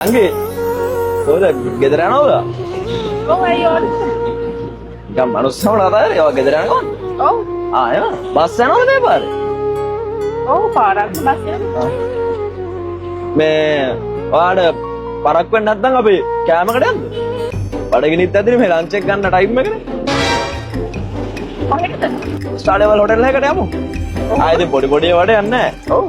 Angge, udah gederan apa? Oh ayo. Gak manusia mana ada ya gederan kan? Oh. Ah ya, bahasa apa nih par? Oh parah bahasa. Me, ada parak pun datang apa? Kayak mana kan? Pada gini tadi me lunch kan time में करे? Oh itu. Start level hotel है करे kamu? Ah itu body वाले अन्ना है. Oh.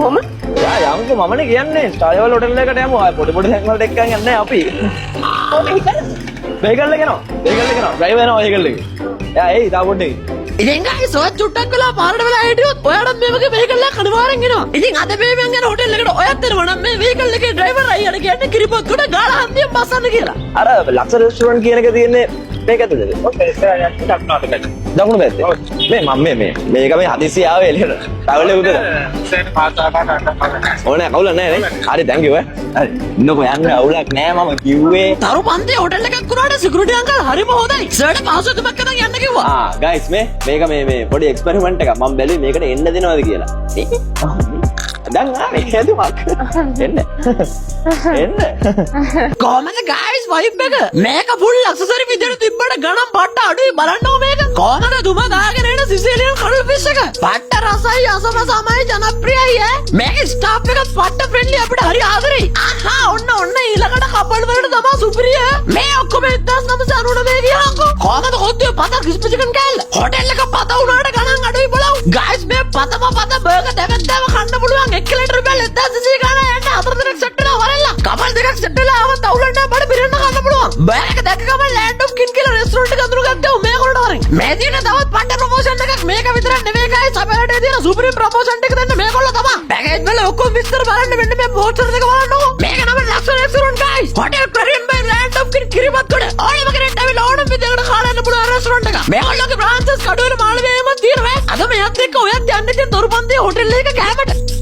Oh mah? Ya, yang tuh mama nih කියන්නේ star level hotel එකකට යමු. ආ පොඩි පොඩි තැන් වලට එක්කන් යන්නේ අපි. Oh itu. වෙහිකල් එක යනවා. වෙහිකල් එක යනවා. ඩ්‍රයිවර් යනවා වෙහිකල් එක. යා එයි තා පොඩ්ඩේ. ඉතින් ගයිස් ඔය චුට්ටක් වෙලා පාරට වෙලා හිටියොත් ඔයාලත් මේ වගේ වෙහිකල් එකක් අනිවාර්යෙන් එනවා. ඉතින් අද මේ මං යන හොටෙල් එකට ඔයත් එනවා නම් මේ වෙහිකල් එකේ ඩ්‍රයිවර් අයියාට කියන්නේ කිරිපොත් කොට ගාලා හන්දියෙන් බස්සන්න කියලා. අර ලක්ෂ රෙස්ටුරන්ට් කියන එක තියෙන්නේ මේකද? දකුණු පැත්තේ. මේ මේක මේ හදිසිය ආවේ එළියට. ට්‍රැවල් එක උදේට. ඕනේ කවුල නැහැ නේ. හරි thank you ඈ. හරි. ඉන්නකෝ යන්න අවුලක් නැහැ මම කිව්වේ. තරු පන්තියේ හොටෙල් එකක් වුණාට සිකියුරිටි අංකල් හරිම හොඳයි. සර්ට පහසුකමක් කරන් යන්න කිව්වා. ආ guys මේක මේ පොඩි එක්ස්පෙරිමන්ට් එකක්. මම බැලුවේ මේකට එන්න දෙනවද කියලා. දැන් ආවේ හදුවක්. එන්න. එන්න. කොහමද ගයිස් වයිබ් එක? මේක ෆුල් ඇක්සසරි විදියට තිබ්බට ගණන් පට්ට අඩුයි බලන්නකො මේක. කොහමද දුම දාගෙන එන සිසිලියන් කඩල් ෆිෂ් එක? පට්ට රසයි අසමසමයි ජනප්‍රියයි ඈ. මේකේ ස්ටාෆ් එකත් පට්ට ෆ්‍රෙන්ඩ්ලි අපිට හරි ආදරෙයි. ආහා ඔන්න ඊළඟට කපල් වලට තමයි සුපිරිය. මේ ඔක්කොම 1999 කියනකො. කොහමද කොද්දේ පත ක්‍රිස්පි චිකන් කෑල්ල? හොටෙල් එක පත උනාට ගණන් අඩුයි බලව්. ගයිස් මේ පත බර්ගර් දෙකක් කන්න පුළුවන් 1 කිලෝ රුපියල් 1200 ගාන යන්න 4 දිනක් සෙට් වෙලා වරලා. කපල් දෙකක් සෙට් වෙලා ආවත් අවුලක් නැහැ බඩ පිරෙන්න කන්න පුළුවන්. බෑග් එක දැක්ක ගමන් ලෑන්ඩ් ඔෆ් කින් කියලා රෙස්ටොරන්ට් එක අඳුර ගත්තා මේකට වරින්. මේ දින තවත් පට්ට ප්‍රොමෝෂන් එකක් මේක විතරක් නෙවෙයි ගයිස් අපලට තියෙන සුපිරිම් ප්‍රොමෝෂන් එක දෙන්න මේගොල්ලෝ තමයි. පැකේජ් වල ඔක්කොම විස්තර බලන්න මෙන්න මේ පෝස්ටර් එක බලන්නකො. මේක නම ලක්ෂ රෙස්ටොරන්ට් ගයිස්. හොටෙල් කරියන් බයි ලෑන්ඩ් ඔෆ් කින් කිරිබත් කොට. ඕනම කෙනෙක් ඇවිල්ලා ඕනම විදිහකට කාලා යන්න පුළුවන් රෙස්ටොරන්ට් එක. මේගොල්ලෝගේ බ්‍රාන්චස් කඩුවල මාළවේම තියෙනවා. අද මෙයත් එක්ක ඔයත් යන්න තියෙන දොරපන්තියේ හොටෙල් එක කෑමට.